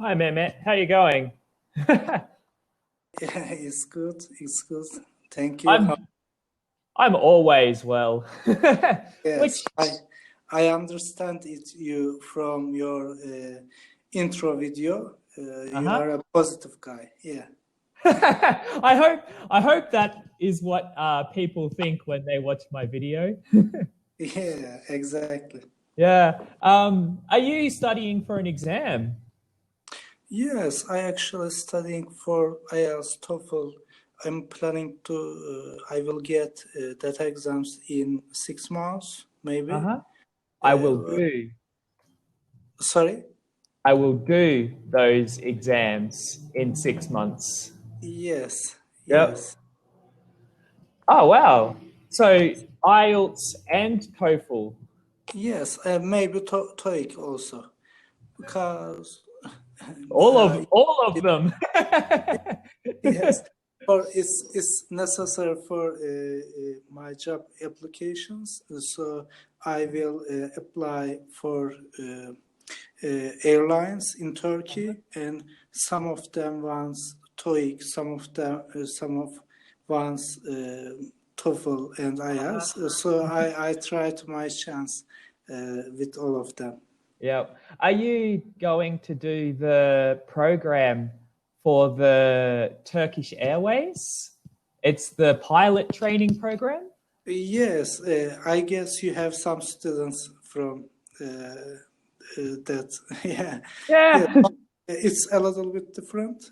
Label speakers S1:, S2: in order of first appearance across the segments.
S1: Hi, Mehmet. How you going?
S2: Yeah, it's good. It's good. Thank you.
S1: I'm I'm always well.
S2: Yes,
S1: Which
S2: I understand it you from your intro video. You
S1: uh-huh.
S2: are a positive guy. Yeah.
S1: I hope that is what people think when they watch my video.
S2: Yeah, exactly.
S1: Yeah. Are you studying for an exam?
S2: Yes, I actually studying for IELTS, TOEFL. I'm planning to. I will get that exams in 6 months, maybe.
S1: Uh-huh. I will
S2: Uh,
S1: do.
S2: Sorry.
S1: I will do those exams in 6 months.
S2: Yes,
S1: Yep.
S2: yes.
S1: Oh wow. So IELTS and TOEFL.
S2: Yes, maybe TOEIC also, because
S1: All
S2: uh,
S1: of all of
S2: it-
S1: them.
S2: yes, or it's necessary for my job applications. So I will apply for airlines in Turkey, and some of them wants TOEIC, some of wants TOEFL and IELTS. So I tried my chance with all of them.
S1: Yeah. Are you going to do the program for the Turkish Airways? It's the pilot training program?
S2: Yes, I guess you have some students from that. Yeah, yeah.
S1: Yeah.
S2: It's a little bit different.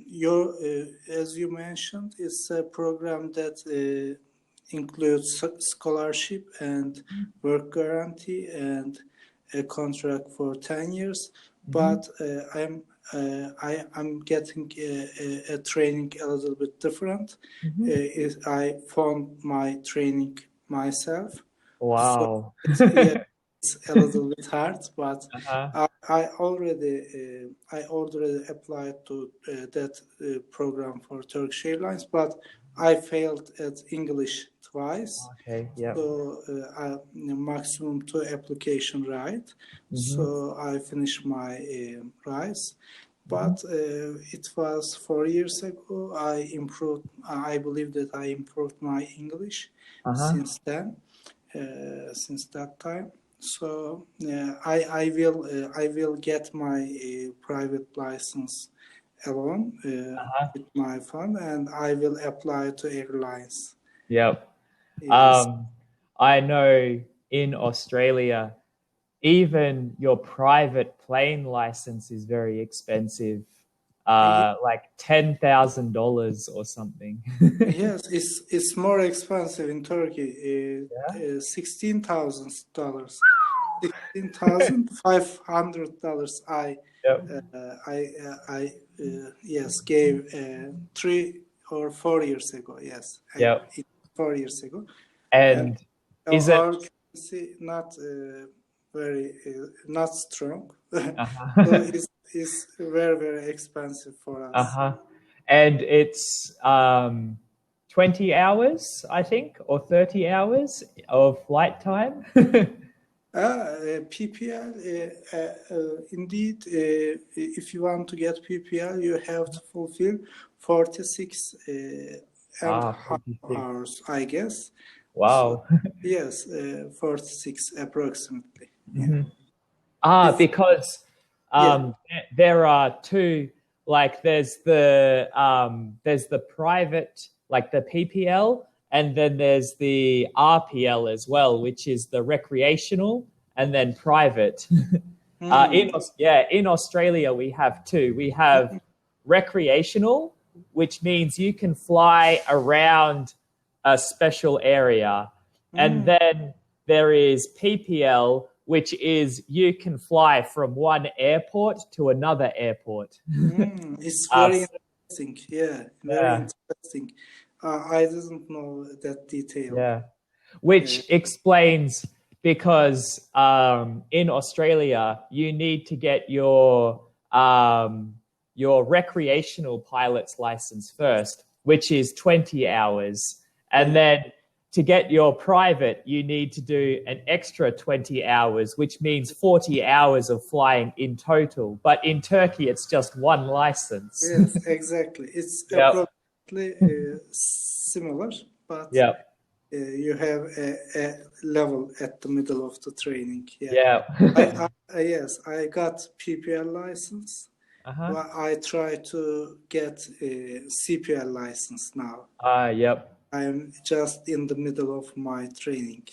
S2: Your as you mentioned, it's a program that includes scholarship and work guarantee and a contract for 10 years.
S1: Mhm.
S2: But I'm getting a training a little bit different.
S1: Mhm.
S2: I found my training myself, so
S1: Wow.
S2: yeah, it's a little bit hard, but
S1: Uh-huh.
S2: I already applied to that program for Turkish Airlines, but I failed at English twice.
S1: Okay. Yep.
S2: So maximum two application right.
S1: Mhm.
S2: So I finished my rice.
S1: Mhm.
S2: But it was 4 years ago. I believe that I improved my English
S1: Uh-huh.
S2: since then, since that time. So I will get my private license alone
S1: Uh-huh.
S2: with my fund, and I will apply to airlines.
S1: Yep.
S2: Yes.
S1: Um, I know in Australia, even your private plane license is very expensive, like $10,000 or something.
S2: Yes, it's more expensive in Turkey.
S1: Yeah.
S2: $16,000, $16,500.
S1: Yep.
S2: Yes, gave 3 or 4 years ago. Yes,
S1: Yep.
S2: 4 years ago, and
S1: And is it?
S2: our currency not very not strong, so
S1: Uh-huh.
S2: it's very expensive for us.
S1: Uh-huh. And it's 20 hours, I think, or 30 hours of flight time.
S2: PPL, indeed, if you want to get PPL, you have to fulfill 46 and
S1: Ah,
S2: half
S1: 56.
S2: hours, I guess. So,
S1: Wow.
S2: yes, 46 approximately. Yeah.
S1: Mhm. Ah,
S2: It's,
S1: because
S2: yeah.
S1: there are two, like there's the private, like the PPL, and then there's the RPL as well, which is the recreational and then private.
S2: Hmm.
S1: In Australia we have two. We have recreational, which means you can fly around a special area, and
S2: Hmm.
S1: then there is PPL, which is you can fly from one airport to another airport.
S2: Hmm. It's
S1: Uh,
S2: very interesting. Yeah, very
S1: yeah,
S2: interesting. I didn't know that detail.
S1: yeah.
S2: Uh,
S1: Which explains because in Australia you need to get your recreational pilot's license first, which is 20 hours, and
S2: yeah.
S1: then to get your private, you need to do an extra 20 hours, which means 40 hours of flying in total. But in Turkey, it's just one license.
S2: Yes, exactly. It's
S1: Yep.
S2: approximately similar, but
S1: Yep.
S2: you have a level at the middle of the training. Yeah.
S1: Yeah.
S2: Yes, I got PPL license. Well, I try to get a CPL license now.
S1: Yep.
S2: I'm just in the middle of my training.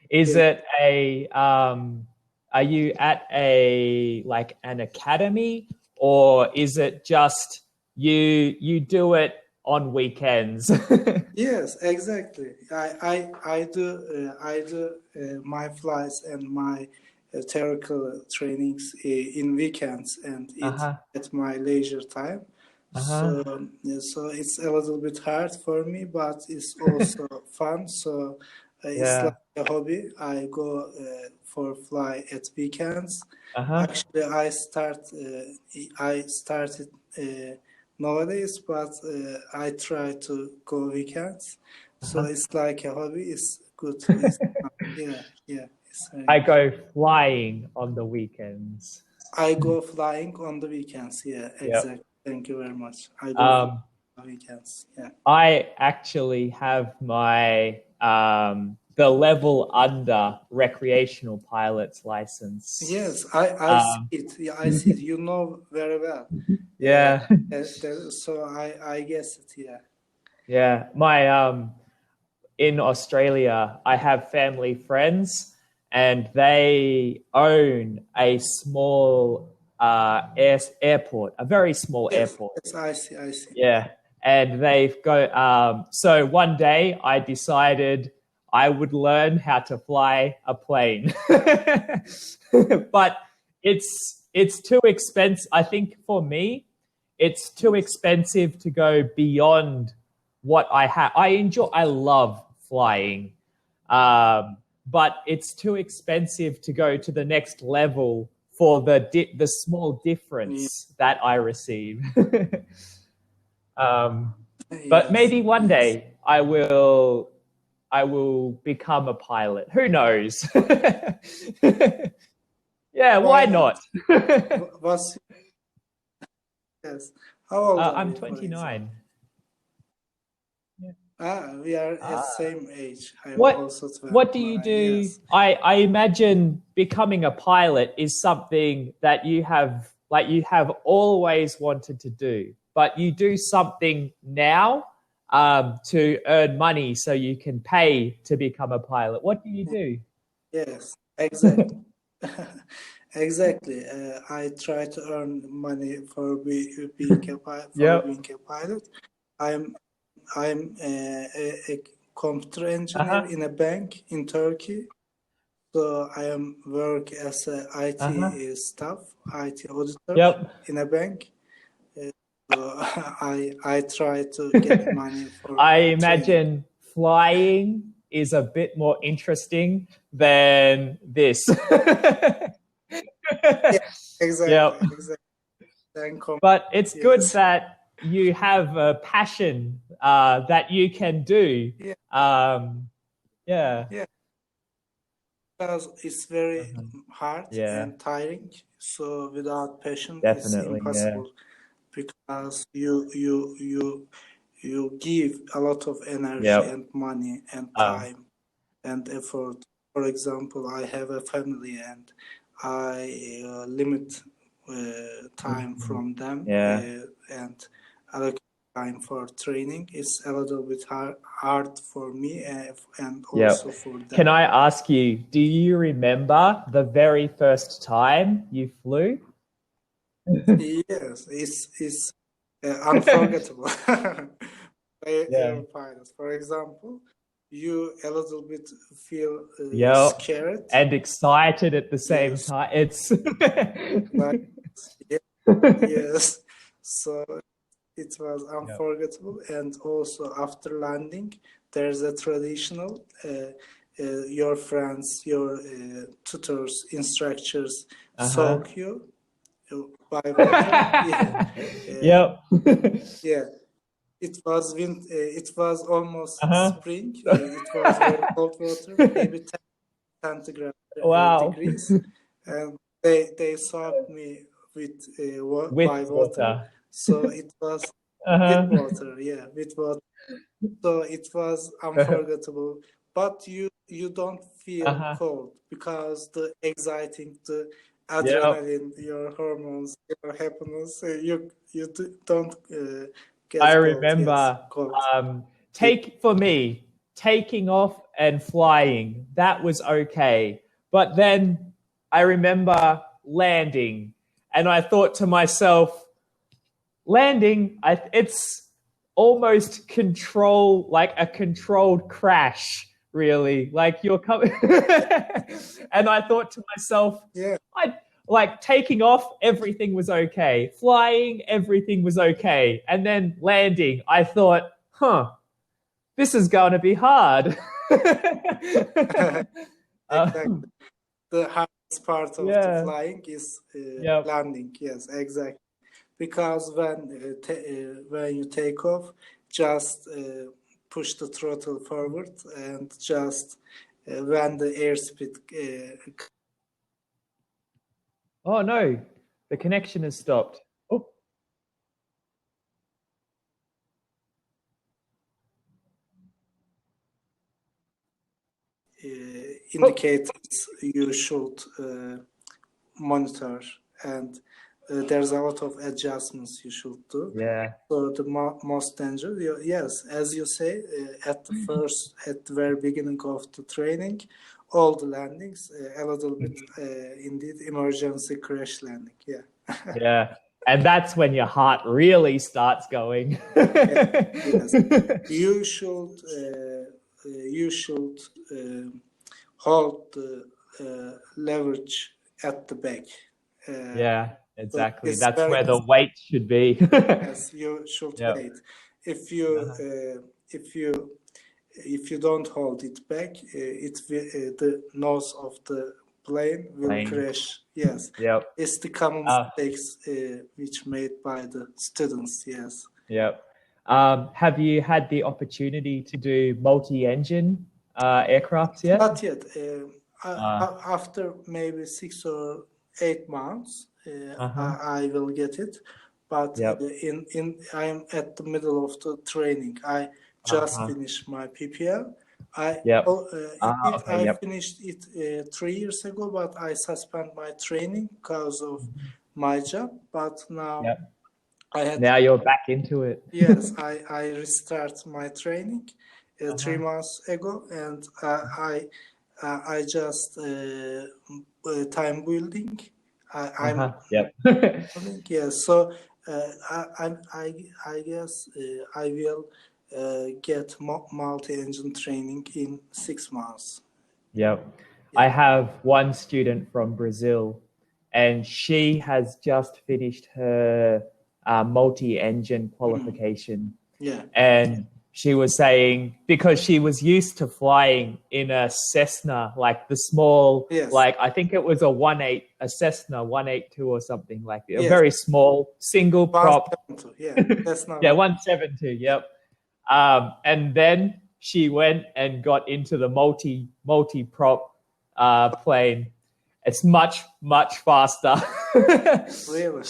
S1: Is it a are you at a like an academy, or is it just you do it on weekends?
S2: Yes, exactly. I do my flights and my theoretical trainings in weekends and at my leisure time. So it's a little bit hard for me, but it's also fun. So it's like a hobby. I go for fly at weekends. Actually, I started nowadays, but I try to go weekends. So it's like a hobby. It's good. Yeah.
S1: I go flying on the weekends.
S2: I go flying on the weekends. Yeah, exactly.
S1: Yep.
S2: Thank you very much. I go on the weekends. Yeah.
S1: I actually have my the level under recreational pilot's license.
S2: Yes, I see it. Yeah, I see it. You know very well.
S1: Yeah.
S2: So I guess it. Yeah.
S1: Yeah. My in Australia, I have family friends, and they own a small airport, a very small airport.
S2: Yes, I see.
S1: Yeah. And they've go. So one day I decided I would learn how to fly a plane, but it's too expensive. I think for me, it's too expensive to go beyond what I have. I love flying, but it's too expensive to go to the next level for the small difference that I receive. But maybe one day I will become a pilot. Who knows? Yeah, why not?
S2: Yes. How old are
S1: I'm
S2: you,
S1: 29.
S2: We are at same age. I'm
S1: What
S2: also 29.
S1: what do you do?
S2: Yes.
S1: I imagine becoming a pilot is something that you have always wanted to do, but you do something now to earn money so you can pay to become a pilot. What do you do?
S2: Yes, exactly. Exactly. I try to earn money for being a pilot. I'm a computer engineer in a bank in Turkey. So I am work as a IT staff, IT auditor in a bank. So I try to get money for.
S1: I imagine flying is a bit more interesting than this.
S2: Exactly.
S1: But it's good that you have a passion that you can do.
S2: Because it's very hard and tiring. So without passion, it's impossible. Because you give a lot of energy and money and time and effort. For example, I have a family and I limit time from them and allocate time for training. It's a little bit hard for me and also for them.
S1: Can I ask you, do you remember the very first time you flew?
S2: Yes, it's unforgettable. Pilots, for example, you a little bit feel scared
S1: and excited at the same time. It's
S2: yes, so it was unforgettable. And also after landing, there's a traditional. Your friends, your tutors, instructors soak you by water. it was it was almost
S1: Uh-huh.
S2: spring. It was very cold water, maybe 10 centigrade
S1: Wow.
S2: degrees, and they served me with
S1: With
S2: by water.
S1: water.
S2: So it was with
S1: Uh-huh.
S2: water, yeah, with water. So it was unforgettable. But you don't feel
S1: Uh-huh.
S2: cold because the exciting, the
S1: Yep.
S2: adrenaline, your hormones, your happiness, don't
S1: I
S2: get cold. Yes,
S1: remember
S2: cold.
S1: for me, taking off and flying, that was okay. But then I remember landing, and I thought to myself, landing, it's almost like a controlled crash, really. Like you're coming. And I thought to myself,
S2: Yeah.
S1: I like taking off, everything was okay. Flying, everything was okay. And then landing, I thought, this is going to be hard.
S2: Exactly. The hardest part of the
S1: Yeah.
S2: flying is
S1: Yep.
S2: landing. Yes, exactly. Because when you take off, just push the throttle forward and just when the airspeed
S1: Oh no, the connection has stopped. Oh, oh.
S2: indicates, you should monitor, and there's a lot of adjustments you should do.
S1: Yeah.
S2: So the most danger, yes, as you say, at the very beginning of the training, all the landings, a little bit, indeed, emergency crash landing. Yeah.
S1: Yeah. And that's when your heart really starts going.
S2: Yes. You should hold the leverage at the back.
S1: Yeah, exactly.
S2: It's
S1: That's
S2: very
S1: where the weight should be.
S2: Yes, you should
S1: Yep.
S2: wait. If
S1: Uh-huh.
S2: if you don't hold it back, the nose of the plane will
S1: Plane.
S2: crash. Yes,
S1: Yep.
S2: it's the common mistakes which made by the students. Yes.
S1: Yep. Have you had the opportunity to do multi-engine aircrafts yet?
S2: Not yet. After maybe 6 or 8 months,
S1: Uh-huh.
S2: I will get it. But
S1: Yep.
S2: I'm at the middle of the training. I just
S1: Uh-huh.
S2: finished my PPL.
S1: Yep.
S2: Indeed,
S1: Okay.
S2: I
S1: Yep.
S2: finished it 3 years ago, but I suspend my training because of my job. But now
S1: Yep.
S2: I had
S1: Now you're back into it.
S2: yes, I restart my training 3 months
S1: Uh-huh.
S2: ago, and I just time building. I'm
S1: Uh-huh. Yep.
S2: building, yes. So I guess I will get multi-engine training in 6 months.
S1: Yep.
S2: Yeah.
S1: I have one student from Brazil, and she has just finished her multi-engine qualification.
S2: Yeah.
S1: And she was saying, because she was used to flying in a Cessna, like the small,
S2: Yes.
S1: like I think it was a Cessna 182 or something, like a
S2: Yes.
S1: very small single prop.
S2: 172, yeah, that's not
S1: Yeah, 172. Yep. And then she went and got into the multi prop plane. It's much faster.
S2: Really?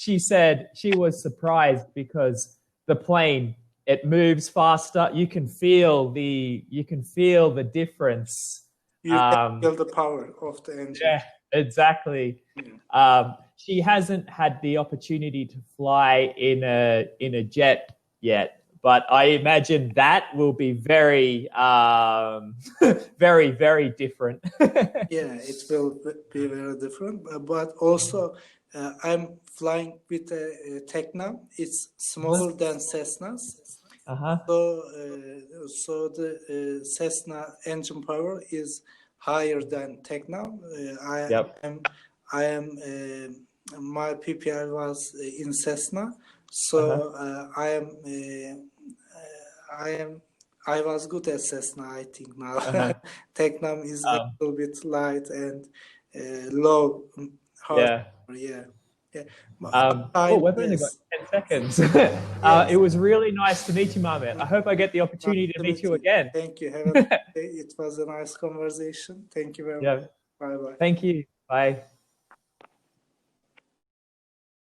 S1: She said she was surprised because the plane, it moves faster. You can feel the difference.
S2: You can feel the power of the engine.
S1: Yeah, exactly.
S2: Yeah.
S1: She hasn't had the opportunity to fly in a jet yet, but I imagine that will be very, very, very different.
S2: Yeah, it will be very different. But also, I'm flying with a Tecnam. It's smaller than Cessna's.
S1: Uh-huh.
S2: So the Cessna engine power is higher than Tecnam. I am my PPI was in Cessna, so I was good at Cessna, I think now. Tecnam is a little bit light and low horsepower. Yeah. Yeah.
S1: We've only got 10 seconds. It was really nice to meet you, Mohammed. I hope I get the opportunity to meet you again.
S2: Thank you. It was a nice conversation. Thank you very much.
S1: Yeah.
S2: Bye-bye.
S1: Thank you. Bye.